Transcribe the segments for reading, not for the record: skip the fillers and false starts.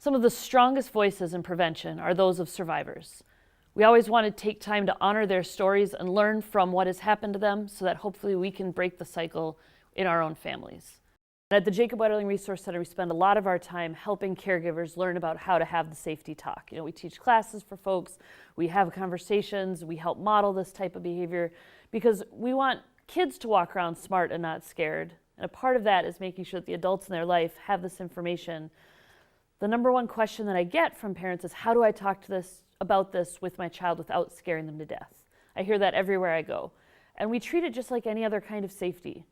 Some of the strongest voices in prevention are those of survivors. We always want to take time to honor their stories and learn from what has happened to them so that hopefully we can break the cycle in our own families. And at the Jacob Wetterling Resource Center, we spend a lot of our time helping caregivers learn about how to have the safety talk. We teach classes for folks, we have conversations, we help model this type of behavior because we want kids to walk around smart and not scared. And a part of that is making sure that the adults in their life have this information. The number one question that I get from parents is, how do I talk to about this with my child without scaring them to death? I hear that everywhere I go. And we treat it just like any other kind of safety.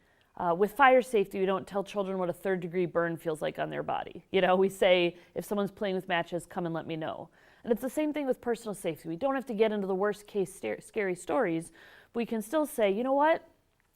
With fire safety, we don't tell children what a third-degree burn feels like on their body. We say, if someone's playing with matches, come and let me know. And it's the same thing with personal safety. We don't have to get into the worst-case scary stories, but we can still say, you know what?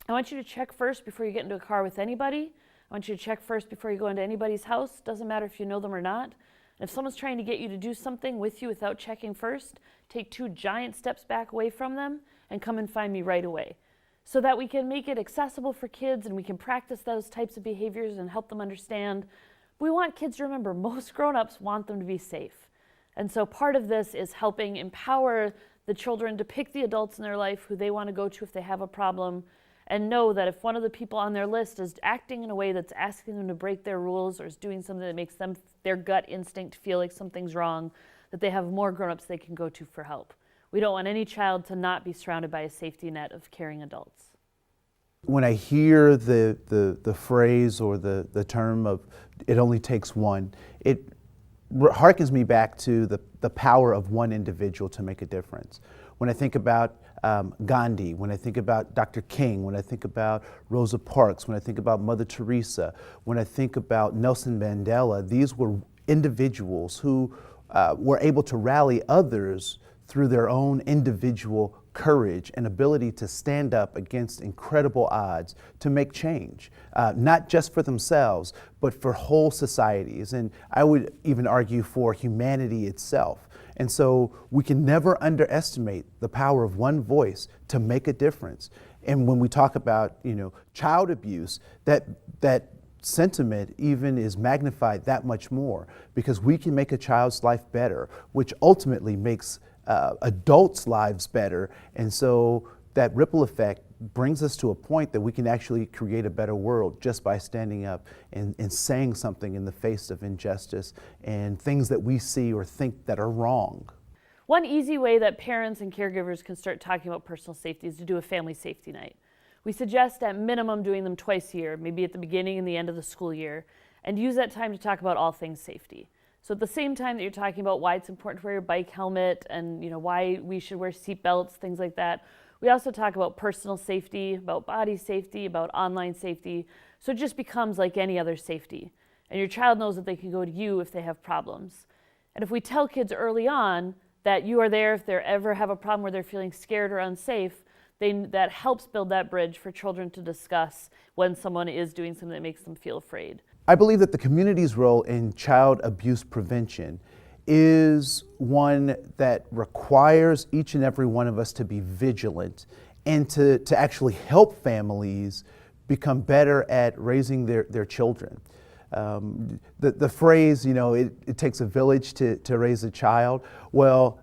I want you to check first before you get into a car with anybody. I want you to check first before you go into anybody's house. Doesn't matter if you know them or not. And if someone's trying to get you to do something with you without checking first, take 2 giant steps back away from them and come and find me right away. So that we can make it accessible for kids and we can practice those types of behaviors and help them understand. We want kids to remember most grown-ups want them to be safe. And so part of this is helping empower the children to pick the adults in their life who they want to go to if they have a problem, and know that if one of the people on their list is acting in a way that's asking them to break their rules or is doing something that makes their gut instinct feel like something's wrong, that they have more grown-ups they can go to for help. We don't want any child to not be surrounded by a safety net of caring adults. When I hear the phrase or the term of "it only takes one," it harkens me back to the power of one individual to make a difference. When I think about Gandhi, when I think about Dr. King, when I think about Rosa Parks, when I think about Mother Teresa, when I think about Nelson Mandela, these were individuals who were able to rally others through their own individual courage and ability to stand up against incredible odds to make change, not just for themselves, but for whole societies. And I would even argue for humanity itself. And so we can never underestimate the power of one voice to make a difference. And when we talk about, child abuse, that sentiment even is magnified that much more, because we can make a child's life better, which ultimately makes adults' lives better. And so that ripple effect brings us to a point that we can actually create a better world just by standing up and saying something in the face of injustice and things that we see or think that are wrong. One easy way that parents and caregivers can start talking about personal safety is to do a family safety night. We suggest at minimum doing them twice a year, maybe at the beginning and the end of the school year, and use that time to talk about all things safety. So at the same time that you're talking about why it's important to wear your bike helmet and why we should wear seat belts, things like that, we also talk about personal safety, about body safety, about online safety. So it just becomes like any other safety. And your child knows that they can go to you if they have problems. And if we tell kids early on that you are there if they ever have a problem where they're feeling scared or unsafe, that helps build that bridge for children to discuss when someone is doing something that makes them feel afraid. I believe that the community's role in child abuse prevention is one that requires each and every one of us to be vigilant and to actually help families become better at raising their children. The phrase, it takes a village to raise a child. Well,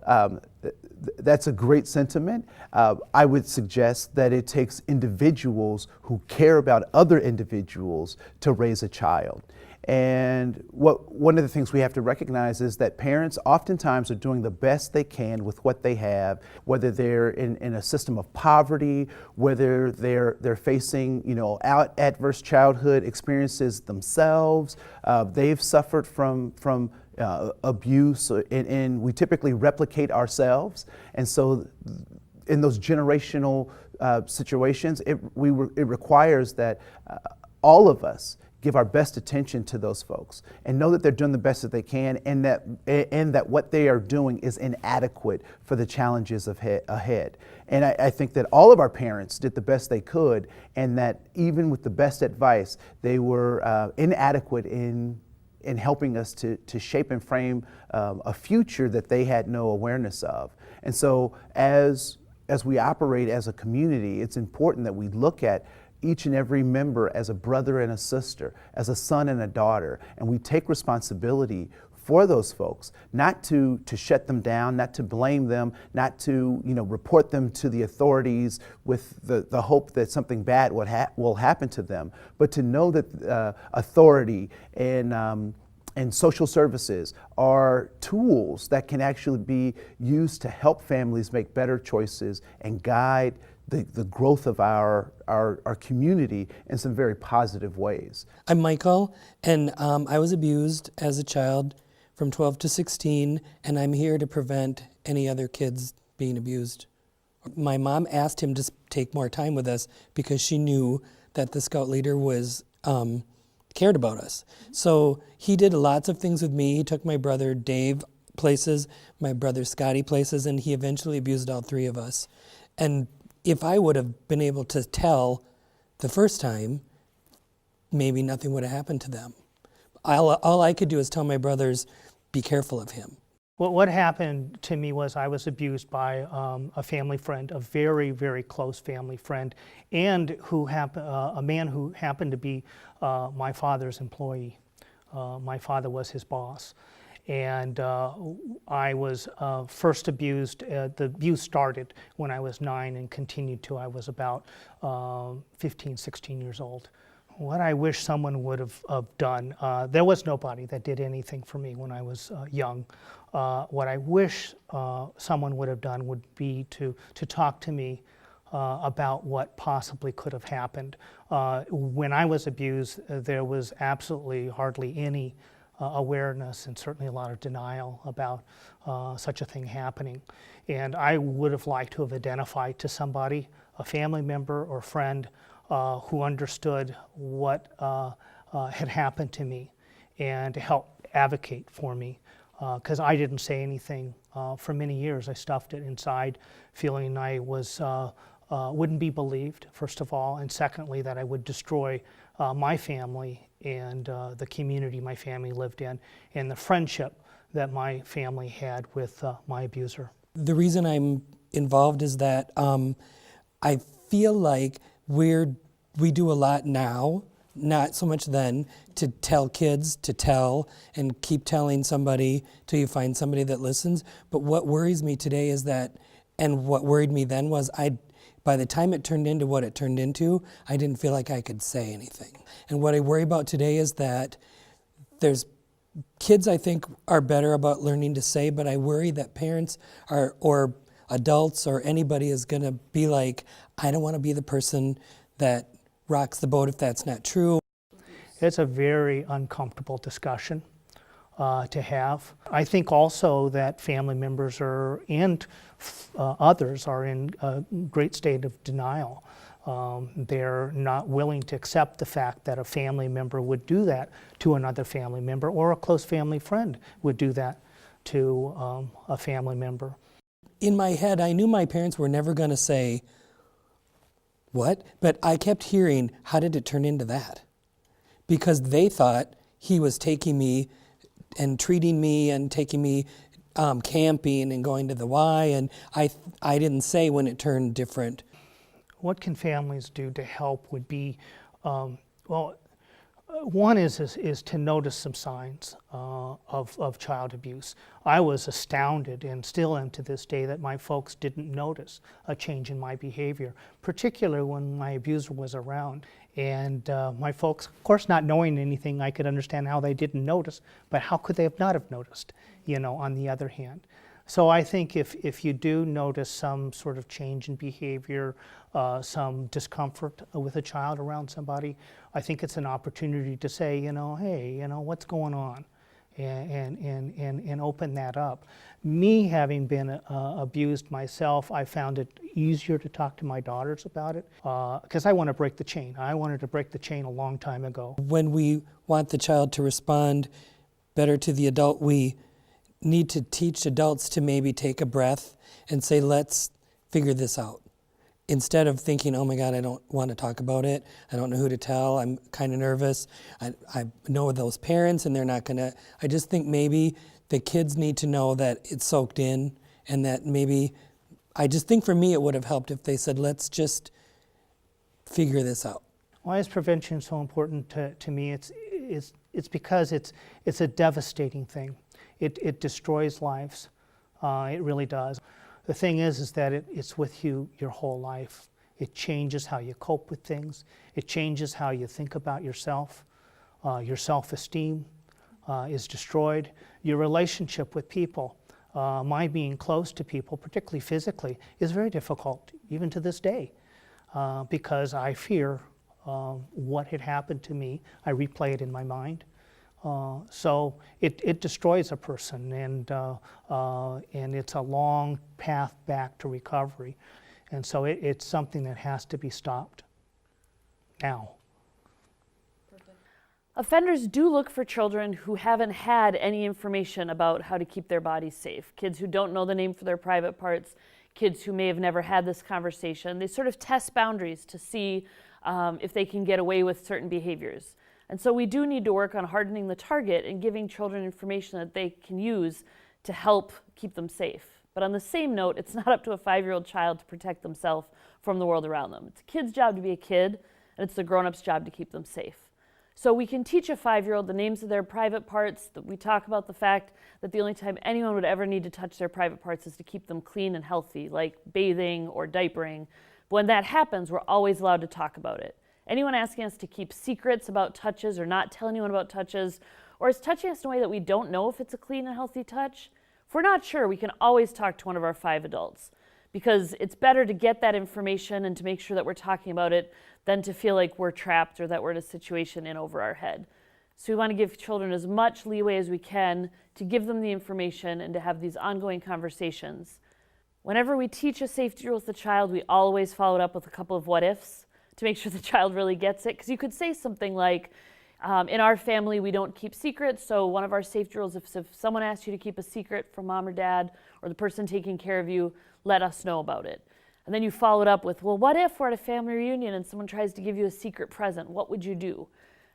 that's a great sentiment. I would suggest that it takes individuals who care about other individuals to raise a child. And one of the things we have to recognize is that parents oftentimes are doing the best they can with what they have, whether they're in a system of poverty, whether they're facing adverse childhood experiences themselves. They've suffered from abuse, and we typically replicate ourselves. And so in those generational situations, it requires that all of us give our best attention to those folks and know that they're doing the best that they can, and that what they are doing is inadequate for the challenges ahead. And I think that all of our parents did the best they could, and that even with the best advice, they were inadequate in helping us to shape and frame a future that they had no awareness of. And so as we operate as a community, it's important that we look at each and every member as a brother and a sister, as a son and a daughter, and we take responsibility for those folks, not to shut them down, not to blame them, not to report them to the authorities with the hope that something bad will happen to them, but to know that authority and social services are tools that can actually be used to help families make better choices and guide the growth of our community in some very positive ways. I'm Michael, and I was abused as a child from 12 to 16, and I'm here to prevent any other kids being abused. My mom asked him to take more time with us because she knew that the scout leader was cared about us. So he did lots of things with me. He took my brother Dave places, my brother Scotty places, and he eventually abused all three of us. And if I would have been able to tell the first time, maybe nothing would have happened to them. All I could do is tell my brothers, be careful of him. Well, what happened to me was I was abused by a family friend, a very, very close family friend, and a man who happened to be my father's employee. My father was his boss. And I was first abused. The abuse started when I was 9 and continued till I was about 15, 16 years old. What I wish someone would have done, there was nobody that did anything for me when I was young. What I wish someone would have done would be to talk to me about what possibly could have happened. When I was abused, there was absolutely hardly any awareness and certainly a lot of denial about such a thing happening. And I would have liked to have identified to somebody, a family member or friend, who understood what had happened to me and to help advocate for me. Because I didn't say anything for many years. I stuffed it inside, feeling I wouldn't be believed, first of all, and secondly, that I would destroy my family and the community my family lived in, and the friendship that my family had with my abuser. The reason I'm involved is that I feel like we do a lot now, not so much then, to tell kids, to tell and keep telling somebody till you find somebody that listens. But what worries me today is that, and what worried me then was by the time it turned into what it turned into, I didn't feel like I could say anything. And what I worry about today is that there's kids, I think, are better about learning to say, but I worry that parents or adults or anybody is going to be like, I don't want to be the person that rocks the boat if that's not true. It's a very uncomfortable discussion to have. I think also that family members and others are in a great state of denial. They're not willing to accept the fact that a family member would do that to another family member, or a close family friend would do that to a family member. In my head, I knew my parents were never going to say, what? But I kept hearing, how did it turn into that? Because they thought he was taking me and treating me and taking me camping and going to the Y, and I didn't say when it turned different. What can families do to help would be, one is to notice some signs of child abuse. I was astounded, and still am to this day, that my folks didn't notice a change in my behavior, particularly when my abuser was around. And my folks, of course, not knowing anything, I could understand how they didn't notice, but how could they have not have noticed, on the other hand? So I think if you do notice some sort of change in behavior, some discomfort with a child around somebody, I think it's an opportunity to say, hey, what's going on? And open that up. Me having been abused myself, I found it easier to talk to my daughters about it because I want to break the chain. I wanted to break the chain a long time ago. When we want the child to respond better to the adult, we need to teach adults to maybe take a breath and say, let's figure this out. Instead of thinking, oh my God, I don't want to talk about it. I don't know who to tell. I'm kind of nervous. I know those parents and they're not going to. I just think maybe the kids need to know that it's soaked in, and that maybe, I just think for me it would have helped if they said, let's just figure this out. Why is prevention so important to me? It's because it's a devastating thing. it destroys lives. It really does. The thing is that it's with you your whole life. It changes how you cope with things. It changes how you think about yourself. Your self-esteem is destroyed. Your relationship with people, my being close to people, particularly physically, is very difficult, even to this day, because I fear what had happened to me. I replay it in my mind. So it destroys a person, and it's a long path back to recovery. And so it's something that has to be stopped now. Offenders do look for children who haven't had any information about how to keep their bodies safe. Kids who don't know the name for their private parts, kids who may have never had this conversation. They sort of test boundaries to see if they can get away with certain behaviors. And so we do need to work on hardening the target and giving children information that they can use to help keep them safe. But on the same note, it's not up to a 5-year-old child to protect themselves from the world around them. It's a kid's job to be a kid, and it's the grown-up's job to keep them safe. So we can teach a 5-year-old the names of their private parts. We talk about the fact that the only time anyone would ever need to touch their private parts is to keep them clean and healthy, like bathing or diapering. But when that happens, we're always allowed to talk about it. Anyone asking us to keep secrets about touches or not tell anyone about touches, or is touching us in a way that we don't know if it's a clean and healthy touch, if we're not sure, we can always talk to one of our 5 adults, because it's better to get that information and to make sure that we're talking about it than to feel like we're trapped or that we're in a situation in over our head. So we want to give children as much leeway as we can to give them the information and to have these ongoing conversations. Whenever we teach a safety rule with the child, we always follow it up with a couple of what ifs to make sure the child really gets it. Because you could say something like, in our family, we don't keep secrets, so one of our safety rules, if someone asks you to keep a secret from mom or dad or the person taking care of you, let us know about it. And then you follow it up with, well, what if we're at a family reunion and someone tries to give you a secret present? What would you do?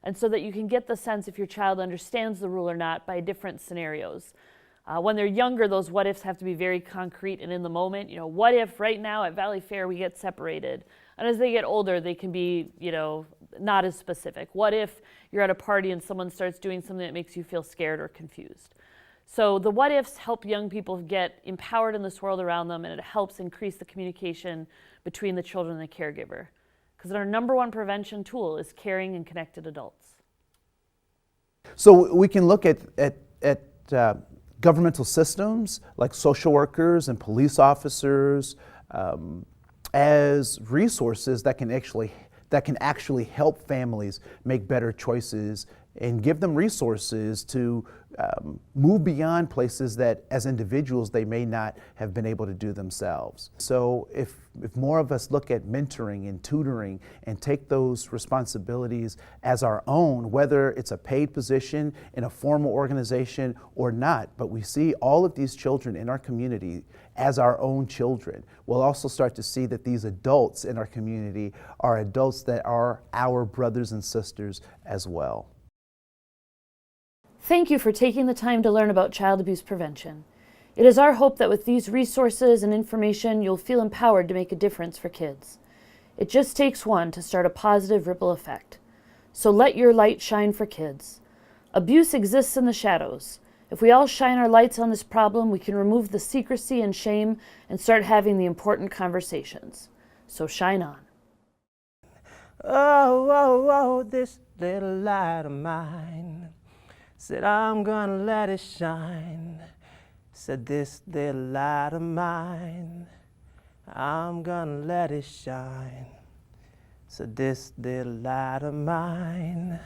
And so that you can get the sense if your child understands the rule or not by different scenarios. When they're younger, those what ifs have to be very concrete and in the moment. You know, what if right now at Valley Fair we get separated? And as they get older, they can be, not as specific. What if you're at a party and someone starts doing something that makes you feel scared or confused? So the what ifs help young people get empowered in this world around them, and it helps increase the communication between the children and the caregiver. Because our number one prevention tool is caring and connected adults. So we can look at governmental systems like social workers and police officers as resources that can actually help families make better choices and give them resources to move beyond places that as individuals they may not have been able to do themselves. So if more of us look at mentoring and tutoring and take those responsibilities as our own, whether it's a paid position in a formal organization or not, but we see all of these children in our community as our own children, we'll also start to see that these adults in our community are adults that are our brothers and sisters as well. Thank you for taking the time to learn about child abuse prevention. It is our hope that with these resources and information, you'll feel empowered to make a difference for kids. It just takes one to start a positive ripple effect. So let your light shine for kids. Abuse exists in the shadows. If we all shine our lights on this problem, we can remove the secrecy and shame and start having the important conversations. So shine on. Oh, oh, oh, this little light of mine. Said I'm gonna let it shine. Said this little light of mine, I'm gonna let it shine. Said this little light of mine,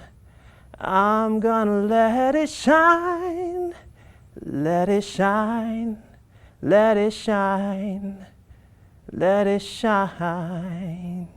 I'm gonna let it shine. Let it shine, let it shine, let it shine.